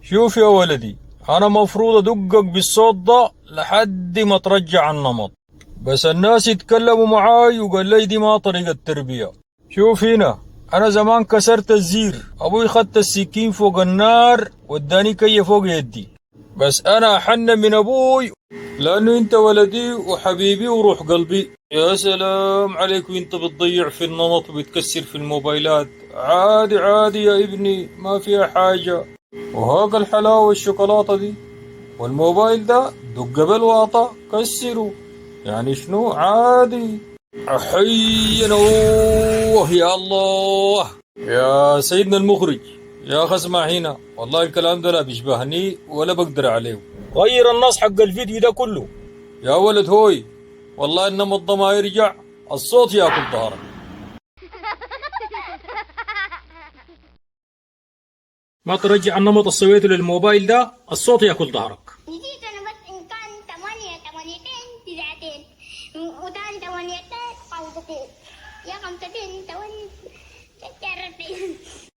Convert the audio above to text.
شوف يا ولدي، أنا مفروض أدقك بالصوت ده لحد ما ترجع النمط، بس الناس يتكلموا معاي وقال لي دي ما طريقة تربية. شوف هنا، أنا زمان كسرت الزير، أبوي خدت السكين فوق النار وداني كي فوق يدي، بس أنا أحن من أبوي لأنه أنت ولدي وحبيبي وروح قلبي. يا سلام عليك وأنت بتضيع في النمط وبتكسر في الموبايلات. عادي عادي يا ابني، ما فيها حاجة. وهاك الحلاوة والشوكولاتة دي والموبايل ده دق بالواطة كسره، يعني شنو عادي. حينا اوه يا الله يا سيدنا المخرج، يا اخي اسمع هنا، والله الكلام ده لا بيشبهني ولا بقدر عليه. غير النص حق الفيديو ده كله يا ولد هوي، والله النمط ده ما يرجع، الصوت ياكل ظهرك. ما ترجع النمط اللي سويته للموبايل ده، الصوت ياكل ظهرك. نسيت انا بس ان كان ثمانيتين تسعتين وتاني ثمانيتين خمستين يا خمستين ثمانية